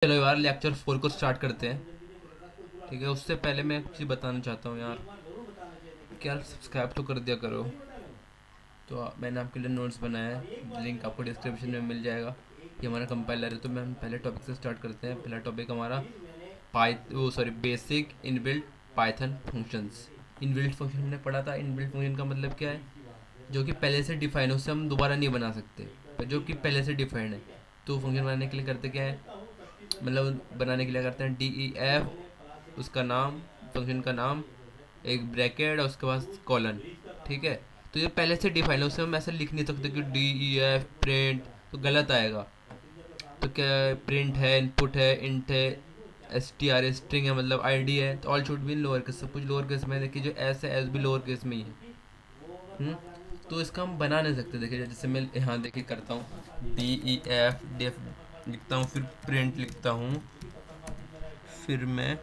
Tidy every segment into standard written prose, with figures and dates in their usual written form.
चलो यार लेक्चर 4 को स्टार्ट करते हैं। ठीक है, उससे पहले मैं कुछ बताना चाहता हूँ यार कि यार सब्सक्राइब तो कर दिया करो। तो मैंने आपके लिए नोट्स बनाया है, लिंक आपको डिस्क्रिप्शन में मिल जाएगा। ये हमारा कंपाइलर है। तो मैं हम पहले टॉपिक से स्टार्ट करते हैं। पहला टॉपिक हमारा basic inbuilt Python functions. Inbuilt function हमने पढ़ा था। इनबिल्ट फंक्शन का मतलब क्या है? जो कि पहले से डिफाइन है, उससे हम दोबारा नहीं बना सकते, पर जो कि पहले से डिफाइंड है। तो फंक्शन बनाने के लिए करते क्या है, मतलब बनाने के लिए करते हैं DEF, उसका नाम, फंक्शन का नाम, एक ब्रैकेट और उसके बाद कॉलन। ठीक है, तो ये पहले से डिफाइन है, उसमें हम ऐसे लिख नहीं सकते कि DEF प्रिंट, तो गलत आएगा। तो क्या प्रिंट है, इनपुट है, इंट है, STR स्ट्रिंग है, मतलब ID है। तो all should be in lower case, सब कुछ लोअर केस में है। देखिए जो एस है एस भी लोअर केस में ही है। हम्म, तो इसका हम बना नहीं सकते। देखिए जैसे मैं यहाँ देखिए करता हूँ, DEF डेफ लिखता हूँ, फिर प्रिंट लिखता हूँ, फिर मैं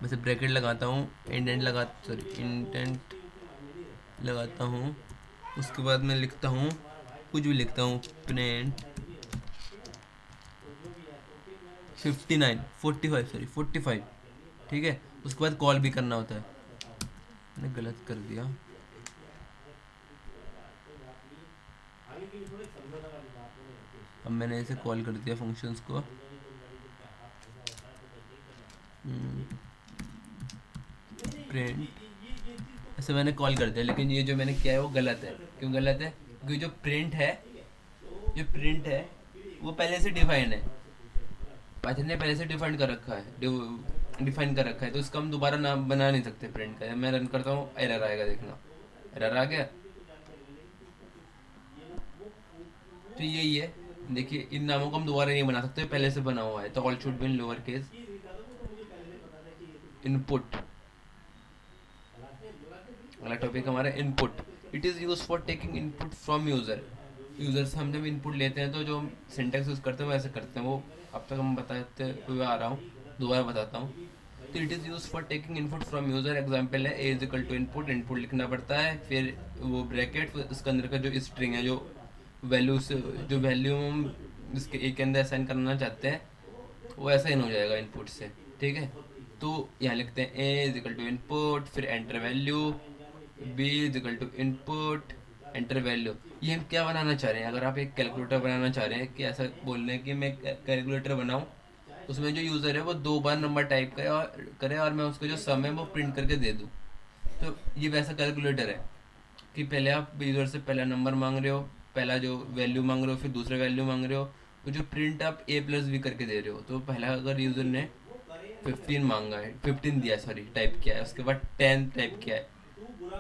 वैसे ब्रैकेट लगाता हूँ, इंडेंट लगाता हूँ। उसके बाद मैं लिखता हूँ, कुछ भी लिखता हूँ, प्रिंट 45, ठीक है। उसके बाद कॉल भी करना होता है। मैंने गलत कर दिया। अब मैंने इसे कॉल कर दिया फंक्शंस को। प्रिंट ऐसे मैंने कॉल कर दिया, लेकिन ये जो मैंने किया है वो गलत है। क्यों गलत है? क्योंकि जो प्रिंट है वो पहले से डिफाइन है। पाइथन ने पहले से डिफाइन कर रखा है, तो इसका हम दोबारा नाम बना नहीं सकते प्रिंट का। मैं रन करता हूँ, एरर आएगा, देखना एरर आ गया। तो यही है। देखिए इन नामों को हम दोबारा नहीं बना सकते, पहले से बना हुआ है। तो all should be in lower case. Input, अगला टॉपिक हमारा input. It is use for taking input from user से हम जब इनपुट लेते हैं तो जो सिंटेक्स यूज़ करते हैं वो ऐसे करते हैं। वो अब तक हम बताते हुए आ रहा हूँ, दोबारा बताता हूँ। तो it is use for taking input from user. Example है a is equal to input, input लिखना पड़ता है, फिर वो ब्रैकेट, उसके अंदर का जो स्ट्रिंग है, जो वैल्यू से जो वैल्यू हम इसके ए के अंदर असाइन करना चाहते हैं, वो ऐसा ही हो जाएगा इनपुट से। ठीक है, तो यहाँ लिखते हैं ए इज इक्वल टू इनपुट, फिर enter value, B is equal to input, enter value. ये हम क्या बनाना चाह रहे हैं? अगर आप एक कैलकुलेटर बनाना चाह रहे हैं, कि ऐसा बोल रहे हैं कि मैं कैलकुलेटर बनाऊं, उसमें जो यूज़र है वो 2 बार नंबर टाइप करे और मैं उसको जो सम है वो प्रिंट करके दे दूँ। तो ये वैसा कैलकुलेटर है कि पहले आप यूज़र से पहला नंबर मांग रहे हो, पहला जो वैल्यू मांग रहे हो, फिर दूसरा वैल्यू मांग रहे हो, तो जो प्रिंट आप A+B करके दे रहे हो। तो पहला अगर यूज़र ने 15 मांगा है, 15 दिया, सॉरी टाइप किया है, उसके बाद 10 टाइप किया है,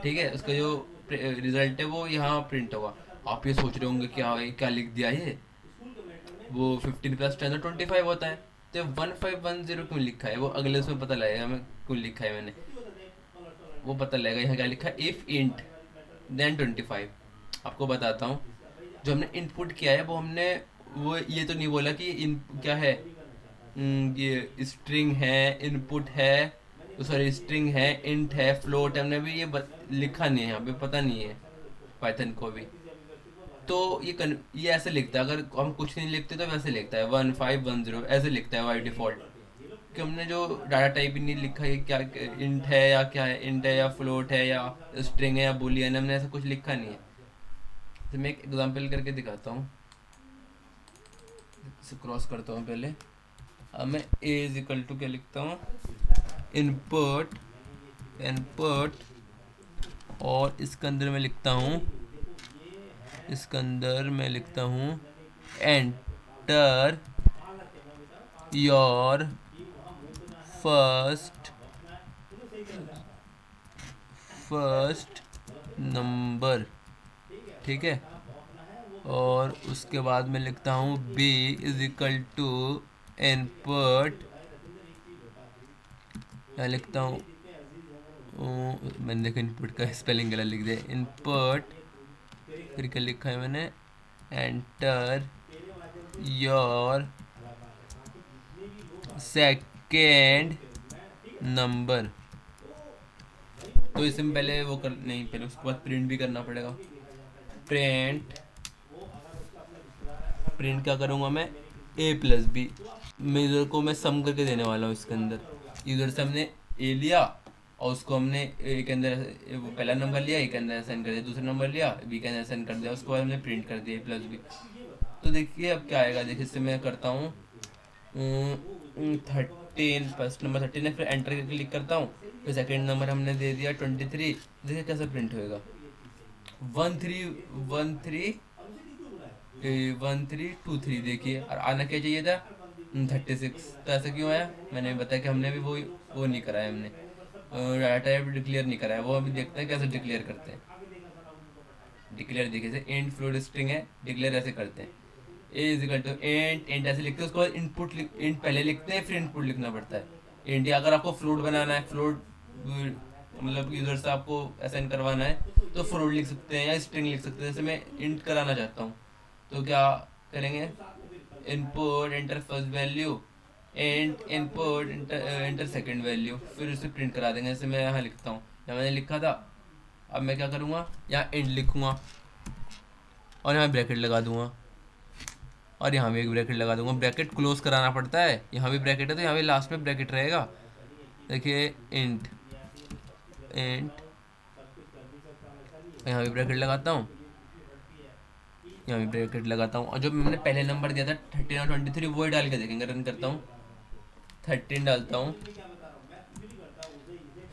ठीक है, उसका जो रिजल्ट है वो यहाँ प्रिंट होगा। आप ये सोच रहे होंगे क्या क्या लिख दिया ये, वो 15 + 10 तो 25 होता है, तो 1510 क्यों लिखा है? वो अगले उसमें पता लगेगा मैं क्यों लिखा है मैंने। वो पता लगेगा यहाँ क्या लिखा है, इफ़ इंट देन 25। आपको बताता हूँ, जो हमने इनपुट किया है वो हमने, वो ये तो नहीं बोला कि इन क्या है, ये स्ट्रिंग है, इनपुट है, सॉरी स्ट्रिंग है, इंट है, फ्लोट है, हमने भी ये लिखा नहीं है यहाँ पे, पता नहीं है पाइथन को भी। तो ये ऐसे लिखता है, अगर हम कुछ नहीं लिखते तो वैसे लिखता है 1510 ऐसे लिखता है बाई डिफॉल्ट। कि हमने जो डाटा टाइप ही नहीं लिखा है, क्या इंट है या क्या है, इंट है या फ्लोट है या स्ट्रिंग है या बुलियन, हमने ऐसा कुछ लिखा नहीं है। तो मैं एक एग्जांपल करके दिखाता हूँ, इसे क्रॉस करता हूँ पहले। अब मैं ए इज इक्वल टू क्या लिखता हूँ, इनपुट, और इसके अंदर मैं लिखता हूँ, एंटर योर फर्स्ट नंबर। ठीक है, और उसके बाद मैं लिखता हूँ B is equal to input, क्या लिखता हूँ, मैंने देखा इनपुट का स्पेलिंग गलत लिख दिया, इनपुट, फिर क्या लिखा है मैंने, एंटर योर सेकेंड नंबर। तो इसमें पहले वो कर नहीं, पहले उसके बाद प्रिंट भी करना पड़ेगा। प्रिंट प्रिंट क्या करूँगा मैं, A+B, यूज़र को मैं सम करके देने वाला हूँ इसके अंदर। यूज़र से हमने ए लिया और उसको हमने ए के अंदर वो पहला नंबर लिया, ए के अंदर असाइन कर दिया, दूसरा नंबर लिया बी के अंदर असाइन कर दिया, उसको बाद हमने प्रिंट कर दिया ए प्लस बी। तो देखिए अब क्या आएगा, देखिए इससे मैं करता हूँ 13, फर्स्ट नंबर 13 है, फिर एंटर करके क्लिक करता हूँ, फिर सेकेंड नंबर हमने दे दिया 23। देखिए कैसे प्रिंट होएगा 1313 1323। देखिए और आना क्या चाहिए था 36। तो ऐसा क्यों आया, मैंने बताया कि हमने भी वो नहीं कराया, हमने डाटा टाइप डिक्लेयर नहीं कराया। वो अभी देखते हैं कैसे डिक्लेयर करते हैं। डिक्लेयर देखिए से एंड फ्लोट स्ट्रिंग है, डिक्लेयर ऐसे करते हैं ए इज इक्वल टू एंड ऐसे लिखते हैं, उसके बाद इनपुट इंट पहले लिखते हैं, फिर इनपुट लिखना पड़ता है एंड। अगर आपको फ्लोट बनाना है, फ्लोट मतलब यूजर से आपको असाइन करवाना है तो फ्लोट लिख सकते हैं या स्ट्रिंग लिख सकते हैं। जैसे मैं इंट कराना चाहता हूँ तो क्या करेंगे, input enter first value and input enter second value, फिर उसे प्रिंट करा देंगे। जैसे मैं यहाँ लिखता हूँ, यहाँ मैंने लिखा था, अब मैं क्या करूँगा, यहाँ एंड लिखूँगा और यहाँ ब्रैकेट लगा दूँगा और यहाँ भी एक ब्रैकेट लगा दूँगा। ब्रैकेट क्लोज कराना पड़ता है, यहाँ भी ब्रैकेट है तो यहाँ भी लास्ट में ब्रैकेट रहेगा। देखिए इंट एंड, यहाँ भी ब्रैकेट लगाता हूँ, यहाँ भी ब्रैकेट लगाता हूँ, और जो मैंने पहले नंबर दिया था 13 और 23 वो ही डाल के देखेंगे। रन करता हूँ, 13 डालता हूँ,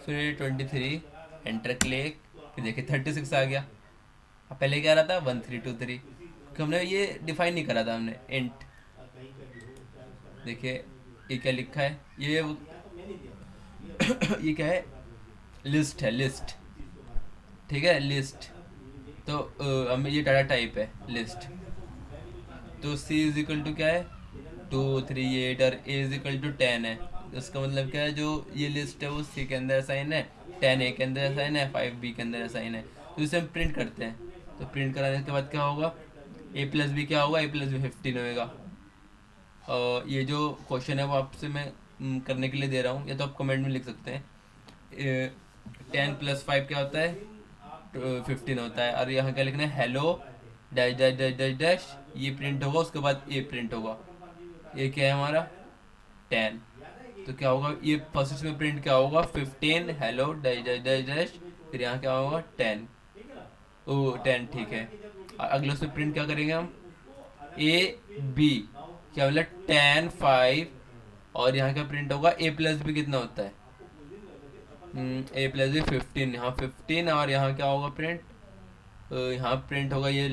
फिर 23, एंटर क्लिक, फिर देखिए 36 आ गया। अब पहले क्या आ रहा था 1323, क्योंकि हमने ये डिफाइन नहीं करा था हमने इंट। देखिए ये क्या लिखा है, ये क्या है, लिस्ट है, लिस्ट, ठीक है लिस्ट। तो हमें ये डाटा टाइप है लिस्ट। तो सी इज इक्वल टू क्या है 238 और ए इज इक्वल टू 10 है। उसका मतलब क्या है, जो ये लिस्ट है वो सी के अंदर असाइन है, 10 ए के अंदर असाइन है, 5 बी के अंदर असाइन है। तो इसे हम प्रिंट करते हैं। तो प्रिंट कराने के बाद क्या होगा, ए प्लस बी क्या होगा, ए प्लस बी 15 होएगा। और ये जो क्वेश्चन है वो आपसे मैं करने के लिए दे रहा हूँ, या तो आप कमेंट में लिख सकते हैं। 10 प्लस 5 क्या होता है 15 होता है। और यहाँ क्या लिखना है, hello dash dash dash dash dash, ये प्रिंट होगा, उसके बाद ये प्रिंट होगा। ये क्या है हमारा 10। तो क्या होगा, ये फर्स्ट में प्रिंट क्या होगा 15 hello dash dash dash dash, फिर यहाँ क्या होगा 10। ओ 10 ठीक है। और अगले उसमें प्रिंट क्या करेंगे हम, ए बी, क्या बोला 10 5, और यहाँ क्या प्रिंट होगा ए प्लस बी कितना होता है ए प्लस बी 15, यहाँ 15, और यहाँ क्या होगा प्रिंट, यहाँ प्रिंट होगा ये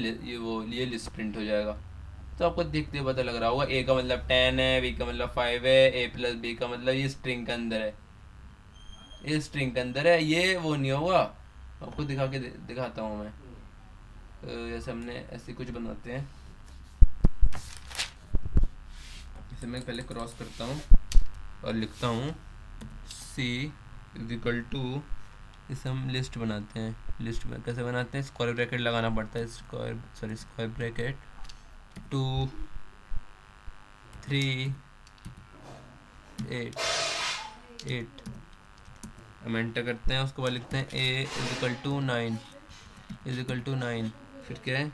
लिस्ट प्रिंट हो जाएगा। तो आपको देखते हुए पता लग रहा होगा, ए का मतलब 10 है, बी का मतलब 5 है, ए प्लस बी का मतलब ये स्ट्रिंग के अंदर है, ये स्ट्रिंग के अंदर है, ये वो नहीं होगा। आपको दिखा के दिखाता हूँ मैं। जैसे हमने ऐसे कुछ बनाते हैं, इसे मैं पहले क्रॉस करता हूँ और लिखता हूँ सी इज इक्वल टू, इसे हम लिस्ट बनाते हैं। लिस्ट में कैसे बनाते हैं, स्क्वायर ब्रैकेट लगाना पड़ता है, स्क्वायर ब्रैकेट 2 3 8 8, हम एंटर करते हैं। उसके बाद लिखते हैं ए is equal to 9 is equal to 9, फिर क्या है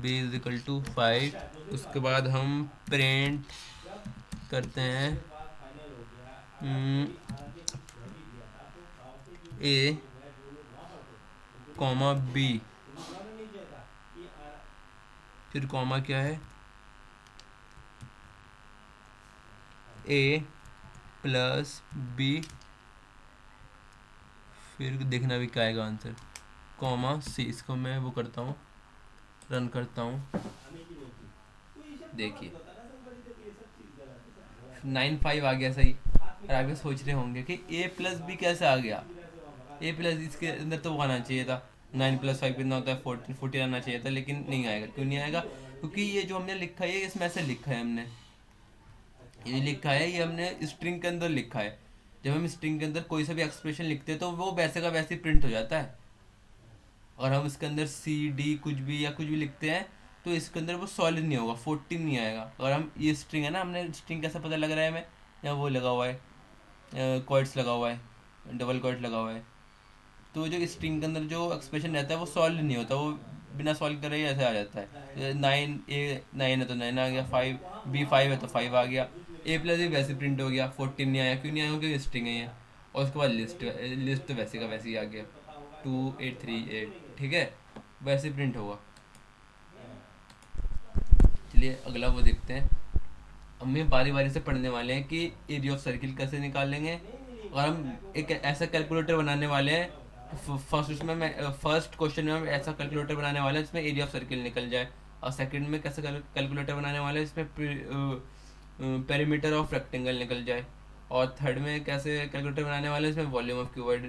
बी इज इक्वल टू 5। उसके बाद हम प्रिंट करते हैं ए कॉमा बी, फिर कॉमा क्या है ए प्लस बी, फिर देखना भी क्या आएगा आंसर, कॉमा सी। इसको मैं वो करता हूँ, रन करता हूँ, देखिए 9 5 आ गया सही। और आप ये सोच रहे होंगे कि ए प्लस बी कैसे आ गया, ए प्लस इसके अंदर तो वो आना चाहिए था, 9 प्लस 5 कितना होता है 14 आना चाहिए था, लेकिन नहीं आएगा। क्यों नहीं आएगा, क्योंकि ये जो हमने लिखा है इसमें ऐसे लिखा है, हमने ये लिखा है, ये हमने स्ट्रिंग के अंदर लिखा है। जब हम स्ट्रिंग के अंदर कोई सा भी एक्सप्रेशन लिखते हैं तो वो वैसे का वैसे प्रिंट हो जाता है। और हम इसके अंदर सी डी कुछ भी या कुछ भी लिखते हैं तो इसके अंदर वो सॉलिड नहीं होगा, 14 नहीं आएगा। और हम ये स्ट्रिंग है ना, हमने स्ट्रिंग कैसे पता लग रहा है हमें, यहाँ वो लगा हुआ है क्वाइट्स लगा हुआ है, डबल क्वाइट लगा हुआ है। तो जो स्ट्रिंग के अंदर जो एक्सप्रेशन रहता है वो सॉल्व नहीं होता, वो बिना सॉल्व करे ही ऐसे आ जाता है। 9 ए 9 है तो 9 आ गया, 5 बी 5 है तो 5 आ गया। ए प्लस भी वैसे प्रिंट हो गया, 14 नहीं आया, क्यों नहीं आया क्योंकि स्ट्रिंग है ये। और उसके बाद लिस्ट, लिस्ट तो वैसे का वैसे ही आ गया 2838, ठीक है, वैसे प्रिंट होगा। चलिए अगला वो देखते हैं। हम बारी बारी से पढ़ने वाले हैं कि एरिया ऑफ सर्किल कैसे निकालेंगे, और हम एक ऐसा कैलकुलेटर बनाने वाले हैं। फर्स्ट उसमें मैं फर्स्ट क्वेश्चन में हम ऐसा कैलकुलेटर बनाने वाले हैं जिसमें एरिया ऑफ सर्किल निकल जाए, और सेकंड में कैसे कैलकुलेटर बनाने वाले हैं जिसमें पेरीमीटर ऑफ रेक्टेंगल निकल जाए, और थर्ड में कैसे कैलकुलेटर बनाने वाले हैं इसमें वॉल्यूम ऑफ क्यूबॉइड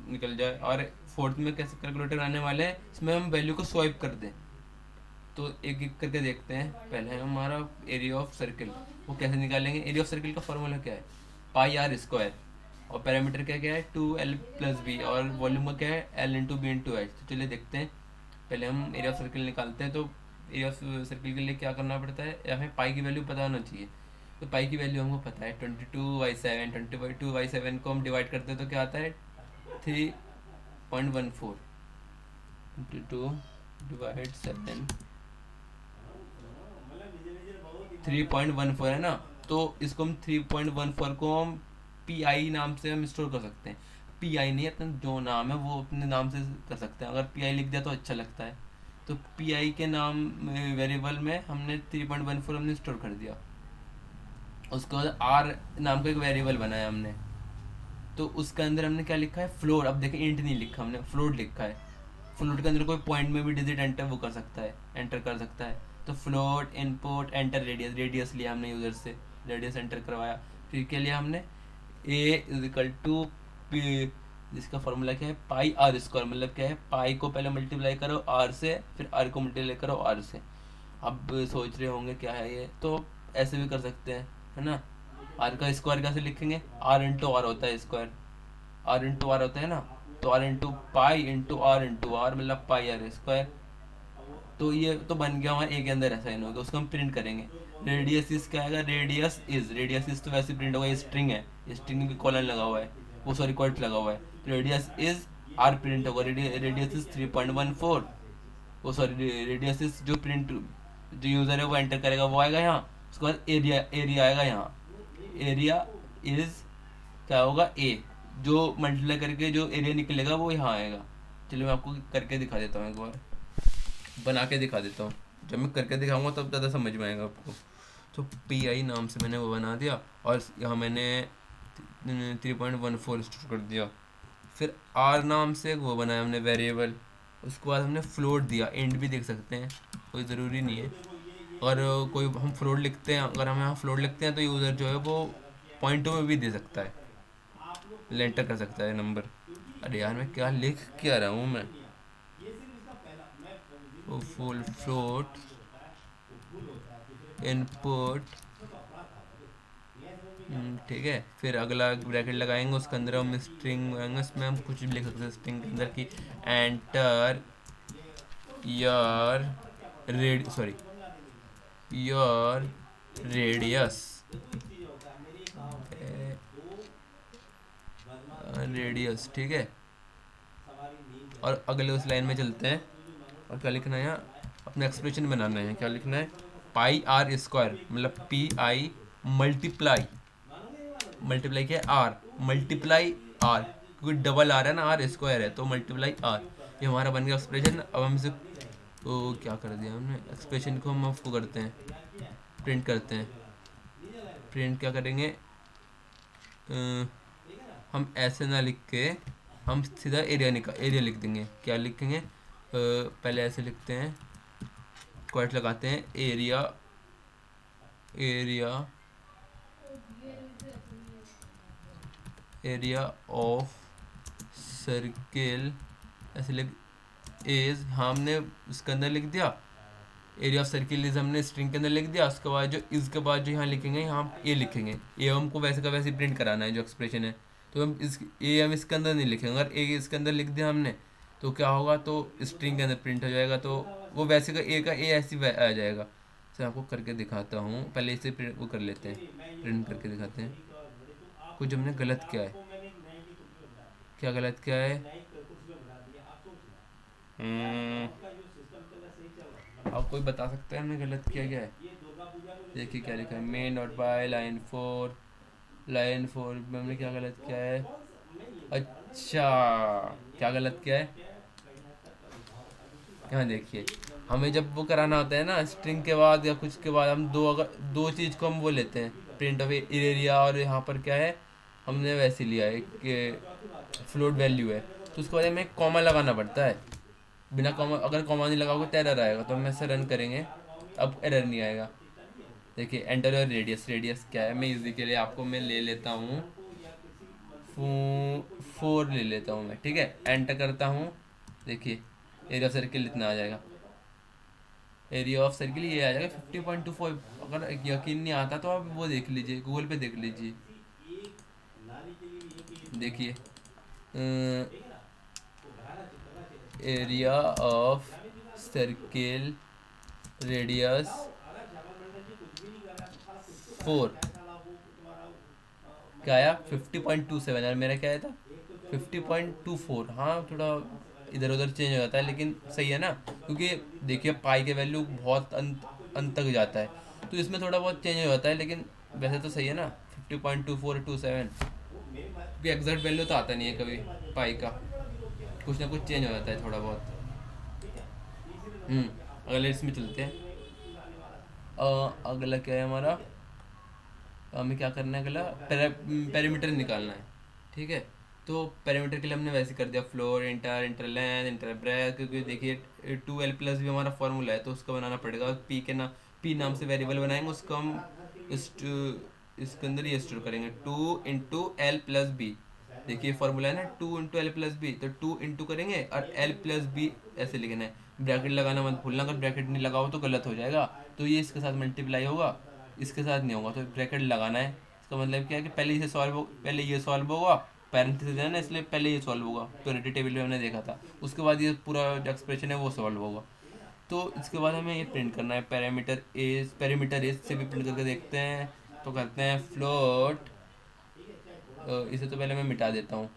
निकल जाए, और फोर्थ में कैसे कैलकुलेटर बनाने वाले हैं इसमें हम वैल्यू को स्वाइप कर दें। तो एक एक करके देखते हैं। पहले है हमारा एरिया ऑफ सर्किल, वो कैसे निकालेंगे। एरिया ऑफ सर्किल का फॉर्मूला क्या है, पाई आर स्क्वायर, और पैरामीटर क्या क्या है 2l प्लस बी, और वॉल्यूम का क्या है L into B into H. तो चलिए देखते हैं। पहले हम एरिया ऑफ सर्किल निकालते हैं। तो एरिया ऑफ सर्किल के लिए क्या करना पड़ता है, या हमें पाई की वैल्यू पता होना चाहिए। तो पाई की वैल्यू हमको पता है 22/7, 22/7 को हम डिवाइड करते हैं तो क्या आता है 3.14, 22/7 3.14 है ना। तो इसको हम 3.14 को हम पी आई नाम से हम स्टोर कर सकते हैं। पी आई नहीं, अपना जो नाम है वो अपने नाम से कर सकते हैं। अगर पी आई लिख दिया तो अच्छा लगता है। तो पी आई के नाम वेरिएबल में हमने 3.14 हमने स्टोर कर दिया। उसके बाद आर नाम का एक वेरिएबल बनाया हमने। तो उसके अंदर हमने क्या लिखा है, फ्लोट। अब देखें इंट नहीं लिखा हमने, फ्लोट लिखा है। फ्लोट के अंदर कोई पॉइंट में भी डिजिट एंटर वो कर सकता है, एंटर कर सकता है। तो float input enter radius, radius लिया हमने यूजर से, रेडियस एंटर करवाया। फिर क्या लिया हमने, ए इज इक्वल टू पी, जिसका फॉर्मूला क्या है पाई आर स्क्वायर, मतलब क्या है पाई को पहले मल्टीप्लाई करो आर से, फिर आर को मल्टीप्लाई करो आर से। अब सोच रहे होंगे क्या है ये, तो ऐसे भी कर सकते हैं, है ना। आर का स्क्वायर कैसे लिखेंगे, आर इंटू आर होता है स्क्वायर, आर इंटू आर होता है ना। तो R into pi into R मतलब पाई आर स्क्वायर। तो ये तो बन गया हमारे ए के अंदर ऐसा हो गया, उसको हम प्रिंट करेंगे। रेडियस इज क्या आएगा, रेडियस इज तो वैसे प्रिंट होगा, ये स्ट्रिंग है, स्ट्रिंग में कॉलन लगा हुआ है, वो सॉरी क्वाट लगा हुआ है। रेडियस इज आर प्रिंट होगा, रेडियस इज 3.14, वो सॉरी रेडियस इज जो प्रिंट जो यूजर है वो एंटर करेगा वो आएगा यहाँ। उसके बाद एरिया, एरिया आएगा यहाँ, एरिया इज क्या होगा ए, जो मल्टीप्लाई करके जो एरिया निकलेगा वो यहाँ आएगा। चलिए मैं आपको करके दिखा देता हूँ, एक बार बना के दिखा देता हूँ। जब मैं करके दिखाऊंगा तब ज़्यादा समझ में आएगा आपको। तो पी आई नाम से मैंने वो बना दिया, और यहाँ मैंने 3.14 स्टोर कर दिया। फिर आर नाम से वो बनाया हमने वेरिएबल। उसके बाद हमने फ्लोट दिया, एंड भी देख सकते हैं, कोई ज़रूरी नहीं है। और कोई हम फ्लोट लिखते हैं, अगर हम यहाँ फ्लोट लिखते हैं तो यूज़र जो है वो पॉइंटों में भी दे सकता है, लेंटर कर सकता है नंबर। अरे यार मैं क्या लिख क्या रहा हूँ मैं, वो फुल फ्लोट इनपुट, ठीक है। फिर अगला ब्रैकेट लगाएंगे, उसके अंदर हम स्ट्रिंग लगाएंगे, उसमें हम कुछ भी लिख सकते हैं स्ट्रिंग के अंदर की enter your sorry your radius, radius, ठीक है। और अगले उस लाइन में चलते हैं, और क्या लिखना है यहाँ, अपना एक्सप्रेशन बनाना है। क्या लिखना है, पाई आर स्क्वायर मतलब पी आई मल्टीप्लाई, मल्टीप्लाई क्या है आर, मल्टीप्लाई आर, क्योंकि डबल आर है ना, आर स्क्वायर है तो मल्टीप्लाई आर। ये हमारा बन गया एक्सप्रेशन। अब हम इसे तो क्या कर दिया हमने, एक्सप्रेशन को हम आपको करते हैं प्रिंट करते हैं। प्रिंट क्या करेंगे, हम ऐसे ना लिख के हम सीधा एरिया लिख देंगे। क्या लिखेंगे, पहले ऐसे लिखते हैं, क्वाइट लगाते हैं, area area area of circle ऐसे लिख एज, हाँ हमने उसके अंदर लिख दिया एरिया ऑफ सर्किल इज, हमने स्ट्रिंग के अंदर लिख दिया। उसके बाद जो इसके बाद जो यहाँ लिखेंगे, यहाँ ए लिखेंगे, ए हमको वैसे का वैसे प्रिंट कराना है जो एक्सप्रेशन है। तो हम इस ए हम इसके अंदर नहीं लिखेंगे, अगर ए इसके अंदर लिख दिया हमने तो क्या होगा, तो स्ट्रिंग के अंदर प्रिंट हो जाएगा, तो वो वैसे का ए ऐसे आ जाएगा। सर आपको करके दिखाता हूँ, पहले इसे प्रिंट वो कर लेते हैं, प्रिंट करके दिखाते हैं। कुछ हमने गलत किया है, क्या गलत किया है, आप कोई बता सकते हैं हमने गलत किया क्या है। देखिए क्या लिखा है, main dot by line four में हमने क्या गलत किया है। अच्छा, क्या गलत किया है, यहाँ देखिए, हमें जब वो कराना होता है ना स्ट्रिंग के बाद या कुछ के बाद, हम दो, अगर दो चीज़ को हम वो लेते हैं, प्रिंट ऑफ एरिया, और यहाँ पर क्या है, हमने वैसे लिया है कि फ्लोट वैल्यू है, तो उसके बाद हमें कॉमा लगाना पड़ता है। बिना कॉमा, अगर कॉमा नहीं लगाओगे तो एरर आएगा, तो हम ऐसे रन करेंगे, अब एरर नहीं आएगा। देखिए एंटर और रेडियस, रेडियस क्या है, मैं इजी के लिए आपको मैं ले लेता हूँ, 4 ले लेता हूँ मैं, ठीक है, एंटर करता हूँ। देखिए एरिया सर्किल इतना आ जाएगा, एरिया ऑफ सर्किल ये आ जाएगा 50.24। अगर यकीन नहीं आता तो आप वो देख लीजिए, गूगल पे देख लीजिए। देखिए एरिया ऑफ सर्किल रेडियस 4 क्या आया, 50.27, और मेरा क्या आया था 50.24। हाँ थोड़ा इधर उधर चेंज हो जाता है, लेकिन सही है ना, क्योंकि देखिए पाई के वैल्यू बहुत अंत तक जाता है, तो इसमें थोड़ा बहुत चेंज हो जाता है, लेकिन वैसे तो सही है ना, 50.2427, क्योंकि एग्जैक्ट वैल्यू तो आता नहीं है कभी पाई का, कुछ ना कुछ चेंज हो जाता है थोड़ा बहुत। अगले इसमें चलते हैं। अगला क्या है हमारा, हमें क्या करना है, अगला पैरामीटर निकालना है, ठीक है। तो पैरामीटर के लिए हमने वैसे कर दिया, floor enter, enter length, enter breadth, क्योंकि देखिए 2l+ भी हमारा फॉर्मूला है, तो उसका बनाना पड़ेगा, और पी नाम से वेरिएबल बनाएंगे, उसको हम इस इसके अंदर ये स्टोर करेंगे, 2 × L + B। देखिए फॉर्मूला है ना 2 × L + B, तो 2 करेंगे और L + B ऐसे लिखना है, ब्रैकेट लगाना मत भूलना, अगर ब्रैकेट नहीं लगाओ तो गलत हो जाएगा, तो ये इसके साथ मल्टीप्लाई होगा, इसके साथ नहीं होगा, तो ब्रैकेट लगाना है। इसका मतलब क्या है कि पहले ये सॉल्व होगा, पैरेंथेसिस है ना, इसलिए पहले ये सॉल्व होगा, प्योरिटी टेबल में हमने देखा था, उसके बाद ये पूरा एक्सप्रेशन है वो सॉल्व होगा। तो इसके बाद हमें ये प्रिंट करना है, पैरामीटर एज से भी प्रिंट करके देखते हैं, तो करते हैं फ्लोट, इसे तो पहले मैं मिटा देता हूँ,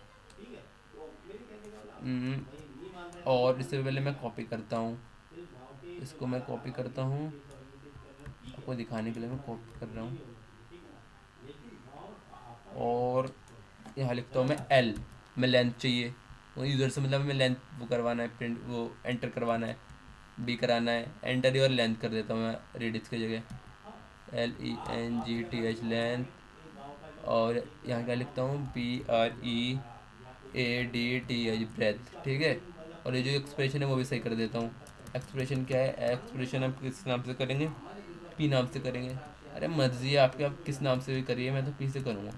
और इससे पहले मैं कॉपी करता हूँ, इसको मैं कॉपी करता हूँ, आपको दिखाने के लिए मैं कॉपी कर रहा हूँ, और यहाँ लिखता हूँ मैं एल, मैं लेंथ चाहिए, वो यूज़र से मतलब हमें लेंथ वो करवाना है, प्रिंट वो एंटर करवाना है, बी कराना है, एंटर और लेंथ कर देता हूँ मैं रेडियस की जगह, LENGTH लेंथ, और यहाँ क्या लिखता हूँ BREADTH ब्रेथ, ठीक है। और ये जो एक्सप्रेशन है वो भी सही कर देता हूँ। एक्सप्रेशन क्या है, एक्सप्रेशन आप किस नाम से करेंगे, पी नाम से करेंगे, अरे मर्जी है आपके, आप किस नाम से भी करिए, मैं तो पी से करूँगा।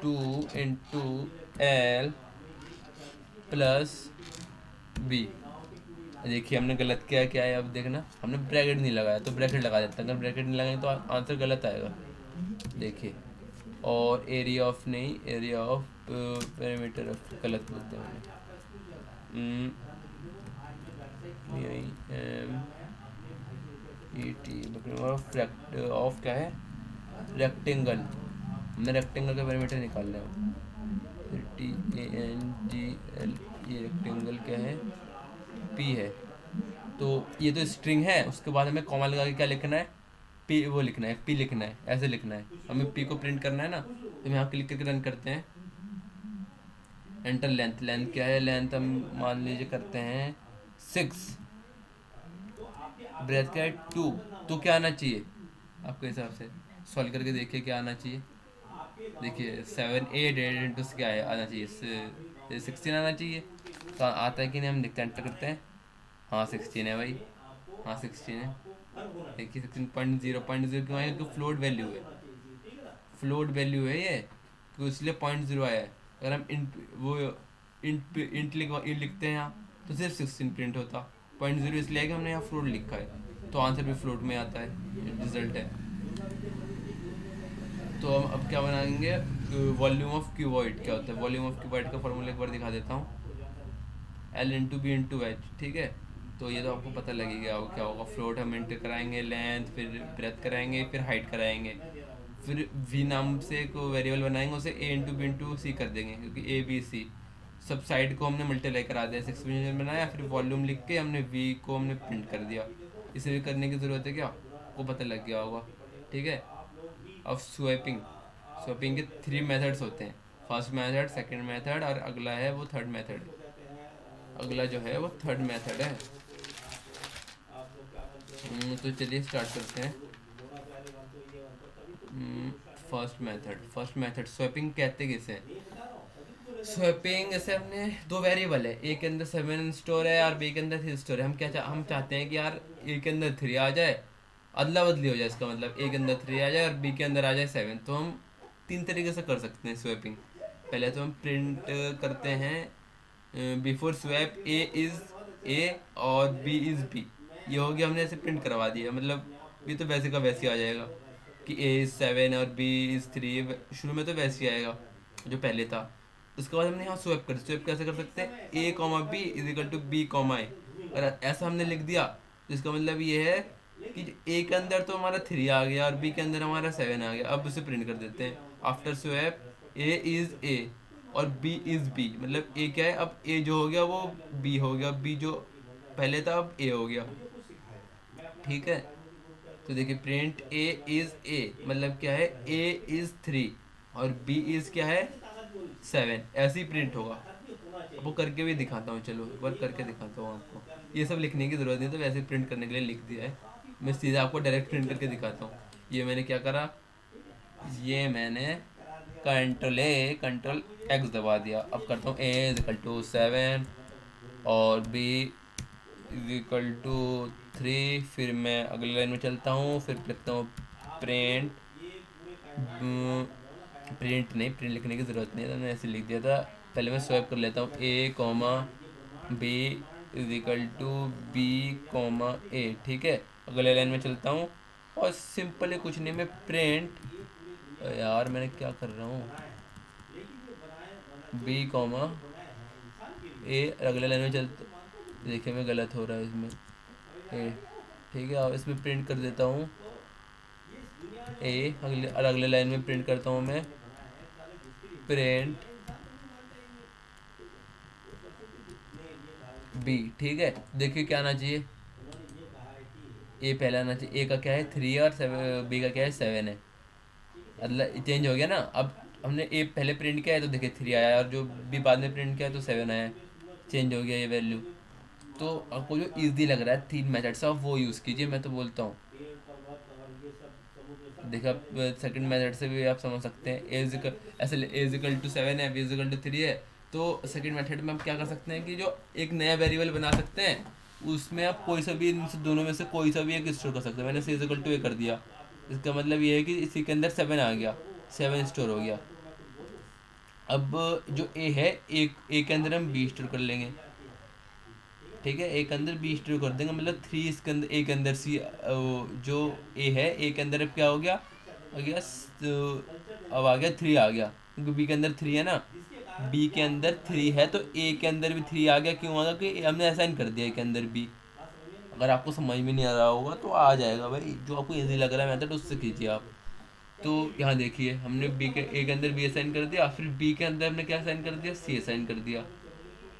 2 × L + B। देखिए हमने गलत किया है, क्या है अब देखना, हमने ब्रैकेट नहीं लगाया, तो ब्रैकेट लगा देते हैं, अगर ब्रैकेट नहीं लगाएंगे तो आंसर गलत आएगा। देखिए, और एरिया ऑफ नहीं, एरिया ऑफ पैरामीटर ऑफ गलत बोलते हैं ऑफ ऑफ क्या है, रेक्टेंगल, हमने रेक्टेंगल का पैरामीटर निकालना है, TANGL, ये रेक्टेंगल क्या है, पी है, तो ये तो स्ट्रिंग है, उसके बाद हमें कॉमा लगा के क्या लिखना है, पी वो लिखना है, पी लिखना है, ऐसे लिखना है, हमें पी को प्रिंट करना है ना, तो हम यहाँ क्लिक करके रन करते हैं, एंटर। लेंथ, लेंथ क्या है, लेंथ हम मान लीजिए करते हैं 6, ब्रेथ क्या है 2, तो क्या आना चाहिए आपके हिसाब से, सॉल्व करके देखिए क्या आना चाहिए। देखिए 7 8 8 से क्या है आना चाहिए, 16 आना चाहिए, तो आता है कि नहीं हम देखते हैं, एंटर करते हैं, हाँ 16 है भाई, हाँ 16 है। देखिए 16.0 क्यों आया, क्योंकि फ्लोट वैल्यू है, फ्लोट वैल्यू है ये, तो इसलिए 0.0 आया है। अगर हम इंट लिखते हैं यहाँ, तो सिर्फ 16 प्रिंट होता, 0.0 इसलिए है कि हमने यहाँ फ्लोट लिखा है, तो आंसर भी फ्लोट में आता है, रिजल्ट है। तो हम अब क्या बनाएंगे, वॉल्यूम ऑफ क्यूबॉइड क्या होता है, वॉल्यूम ऑफ क्यूबॉइड का फॉर्मूला एक बार दिखा देता हूँ, L × B × H, ठीक है। तो ये तो आपको पता लगेगा क्या होगा, फ्लोट हम एंटर कराएंगे, लेंथ, फिर ब्रेथ कराएंगे, फिर हाइट कराएंगे, फिर वी नाम से एक वेरिएबल बनाएंगे, उसे A × B × C कर देंगे, क्योंकि ABC सब साइड को हमने मल्टीप्लाई करा दिया, 6 बनाया, फिर वॉल्यूम लिख के हमने वी को हमने प्रिंट कर दिया। इसे भी करने की ज़रूरत है क्या, आपको पता लग गया होगा, ठीक है। अब स्वैपिंग, स्वैपिंग के 3 मेथड्स होते हैं, फर्स्ट मेथड, सेकंड मेथड और अगला है वो थर्ड मेथड। अगला जो है वो थर्ड मेथड है। तो चलिए स्टार्ट करते हैं। फर्स्ट मेथड स्वैपिंग कहते किसे, स्वैपिंग जैसे हमने दो वेरिएबल है, ए के अंदर 7 स्टोर है और बी के अंदर 3 स्टोर है। हम चाहते हैं कि यार ए के अंदर 3 आ जाए, अदला बदली हो जाए, इसका मतलब ए के अंदर 3 आ जाए और बी के अंदर आ जाए 7। तो हम 3 तरीके से कर सकते हैं स्वैपिंग। पहले तो हम प्रिंट करते हैं before swap A is a और बी इज़ बी। ये हो गया, हमने ऐसे प्रिंट करवा दिया, मतलब ये तो वैसे का वैसे आ जाएगा कि ए इज़ 7 और बी इज़ 3। शुरू में तो वैसे ही आएगा जो पहले था। उसके बाद हमने यहाँ स्वैप कैसे कर सकते हैं, a comma b is equal to b comma a. अगर ऐसा हमने लिख दिया तो इसका मतलब ये है कि ए के अंदर तो हमारा 3 आ गया और बी के अंदर हमारा 7 आ गया। अब उसे प्रिंट कर देते हैं, after swap A is a और बी इज़ बी। मतलब ए क्या है, अब ए जो हो गया वो बी हो गया, बी जो पहले था अब ए हो गया, ठीक है। तो देखिए प्रिंट ए इज़ ए मतलब क्या है, ए इज़ 3 और बी इज़ क्या है 7। ऐसे ही प्रिंट होगा। अब वो करके भी दिखाता हूँ, चलो एक बार करके दिखाता हूँ आपको। ये सब लिखने की ज़रूरत नहीं, तो वैसे प्रिंट करने के लिए लिख दिया है। मैं सीधा आपको डायरेक्ट प्रिंट करके दिखाता हूँ। ये मैंने क्या करा, ये मैंने कंट्रोल एक्स दबा दिया। अब करता हूँ ए इज इक्वल टू 7 और बी इज इक्वल टू 3। फिर मैं अगली लाइन में चलता हूँ, फिर लिखता हूँ प्रिंट, प्रिंट लिखने की ज़रूरत नहीं है, तो मैंने ऐसे लिख दिया था। पहले मैं स्वैप कर लेता हूँ a comma b is equal to b comma a, ठीक है। अगले लाइन में चलता हूँ और सिंपल है, कुछ नहीं, मैं प्रिंट, यार मैंने क्या कर रहा हूँ, बी कॉमा ए। अगले लाइन में चलता, देखिए मैं गलत हो रहा है इसमें, ए, ठीक है। अब इसमें प्रिंट कर देता हूँ ए। अगले लाइन में प्रिंट करता हूँ मैं प्रिंट बी, ठीक है। देखिए क्या आना चाहिए, ए पहला आना चाहिए। ए का क्या है 3 और बी का क्या है 7 है, मतलब चेंज हो गया ना। अब हमने ए पहले प्रिंट किया है तो देखिए 3 आया, और जो बी बाद में प्रिंट किया है तो 7 आया, चेंज हो गया ये वैल्यू। तो आपको जो ईजी लग रहा है 3 मेथड से आप वो यूज़ कीजिए, मैं तो बोलता हूँ। देखिए आप सेकंड मेथड से भी आप समझ सकते हैं, ऐसे एजिकल टू 7 है, बी इजिकल टू 3 है। तो सेकंड मेथड में हम क्या कर सकते हैं कि जो एक नया वेरिएबल बना सकते हैं, उसमें आप कोई सा भी इन दोनों में से कोई सा भी एक स्टोर कर सकते हैं। मैंने सी इजिकल टू ए कर दिया, इसका मतलब ये है कि इसी के अंदर 7 आ गया, 7 स्टोर हो गया। अब जो ए है, ए के अंदर हम बी स्टोर कर लेंगे, ठीक है। ए के अंदर बी स्टोर कर देंगे, मतलब 3 इसके अंदर, ए के अंदर सी, जो ए है ए के अंदर अब क्या हो गया, आ गया अब आ गया 3 आ गया, क्योंकि बी के अंदर 3 है ना। बी के अंदर 3 है तो ए के अंदर भी 3 आ गया। क्यों आ गया, कि हमने असाइन कर दिया ए के अंदर बी। अगर आपको समझ में नहीं आ रहा होगा तो आ जाएगा भाई, जो आपको इजी लग रहा है मेथड उससे कीजिए आप। तो यहाँ देखिए हमने बी के ए के अंदर बी असाइन कर दिया, फिर बी के अंदर हमने क्या असाइन कर दिया, सी असाइन कर दिया।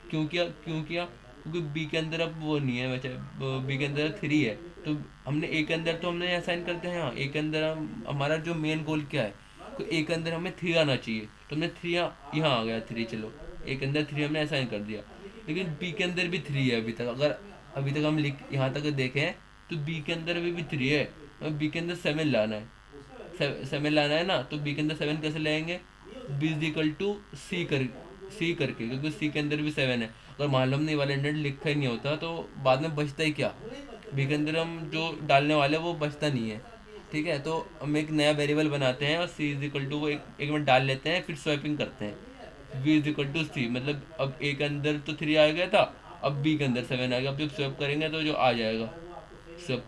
क्यों किया क्योंकि बी के अंदर अब वो नहीं है, वैसे बी के अंदर 3 है। तो हमने ए के अंदर तो हमने असाइन करते हैं, हाँ ए के अंदर हमारा जो मेन गोल क्या है, तो ए के अंदर हमें 3 आना चाहिए। तो हमने 3 यहाँ आ गया 3, चलो ए के अंदर 3 हमने असाइन कर दिया। लेकिन बी के अंदर भी 3 है अभी तक। अगर अभी तक हम लिख यहाँ तक देखें तो बी के अंदर अभी भी 3 है, हमें बी के अंदर 7 लाना है। 7 लाना है ना, तो बी के अंदर 7 कैसे लाएंगे, बी इज इक्वल टू सी करके, क्योंकि सी के अंदर भी 7 है। अगर मान लो हमने ये वाला इंडेंट लिखा ही नहीं होता तो बाद में बचता ही क्या, बी के अंदर हम जो डालने वाले वो बचता नहीं है, ठीक है। तो हम एक नया वेरिएबल बनाते हैं और सी इज इक्वल टू वो एक मिनट डाल लेते हैं, फिर स्वैपिंग करते हैं। बी इज इक्वल टू सी, मतलब अब ए के अंदर तो 3 आ गया था, अब बी के अंदर 7 आ गया। अब जब स्वैप करेंगे तो जो आ जाएगा, स्वैप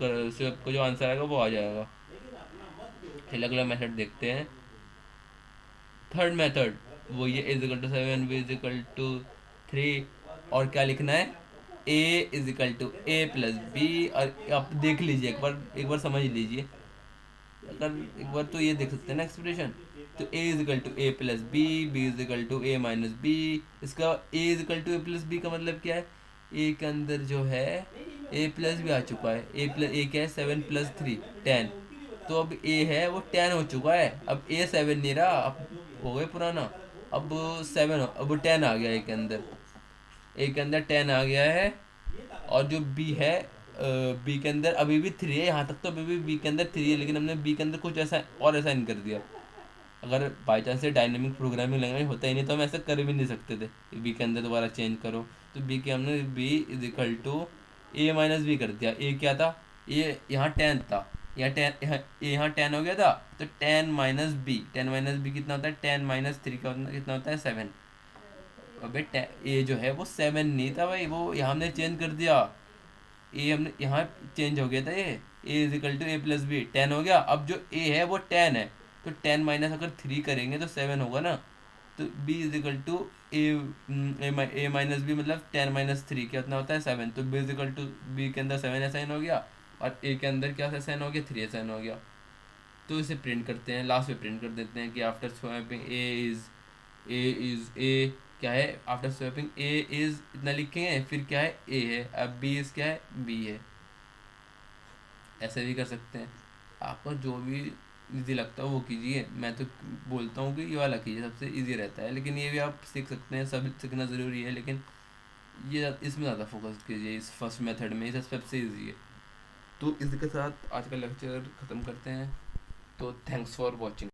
का जो आंसर आएगा वो आ जाएगा। फिर अगला मेथड देखते हैं, थर्ड मेथड। वो ये is equal to 7, b is equal to 3, और क्या लिखना है, a is equal to a plus b. और आप देख लीजिए एक बार समझ लीजिए, अगर एक बार तो ये देख सकते हैं ना एक्सप्रेशन। तो a is equal to a plus b is equal to A minus b. इसका a is equal to a plus b का मतलब क्या है, ए के अंदर जो है ए प्लस भी आ चुका है, ए क्या है 7 + 3 10। तो अब ए है वो 10 हो चुका है, अब ए 7 नहीं रहा, अब हो गए पुराना। अब 7 अब 10 आ गया ए के अंदर, ए के अंदर 10 आ गया है। और जो बी है, बी के अंदर अभी भी 3 है, यहाँ तक तो अभी भी बी के अंदर 3 है, लेकिन हमने बी के अंदर कुछ ऐसा और असाइन कर दिया। अगर बाई चांस से डायनेमिक प्रोग्रामिंग लैंग्वेज होता ही नहीं तो हम ऐसा कर भी नहीं सकते थे, बी के अंदर दोबारा चेंज करो। तो बी के हमने B is equal to A minus B कर दिया। ए क्या था, ए यहाँ 10 था, यहाँ 10, यहाँ 10 हो गया था, तो 10 - बी कितना होता है, 10 - 3 का कितना होता है 7। अबे ए जो है वो 7 नहीं था भाई, वो यहाँ हमने चेंज कर दिया, ए हमने यहाँ चेंज हो गया था, ये a is equal to a plus b 10 हो गया। अब जो ए है वो 10 है, तो 10 माइनस अगर 3 करेंगे तो 7 होगा ना। तो B is equal to A A minus B मतलब 10 - 3 क्या उतना होता है 7। तो B is equal to B के अंदर 7 असाइन हो गया, और ए के अंदर क्या असाइन हो गया 3 असाइन हो गया। तो इसे प्रिंट करते हैं, लास्ट में प्रिंट कर देते हैं कि आफ्टर स्वैपिंग ए क्या है, आफ्टर स्वैपिंग ए इज इतना लिखेंगे, फिर क्या है ए है, अब बी इज क्या है बी है। ऐसे भी कर सकते हैं, आपको जो भी इजी लगता है वो कीजिए। मैं तो बोलता हूँ कि ये वाला कीजिए, सबसे इजी रहता है, लेकिन ये भी आप सीख सकते हैं, सब सीखना ज़रूरी है, लेकिन ये इसमें ज़्यादा फोकस कीजिए, इस फर्स्ट मेथड में, ये सबसे ईजी है। तो इसके साथ आज का लेक्चर ख़त्म करते हैं। तो थैंक्स फॉर वॉचिंग।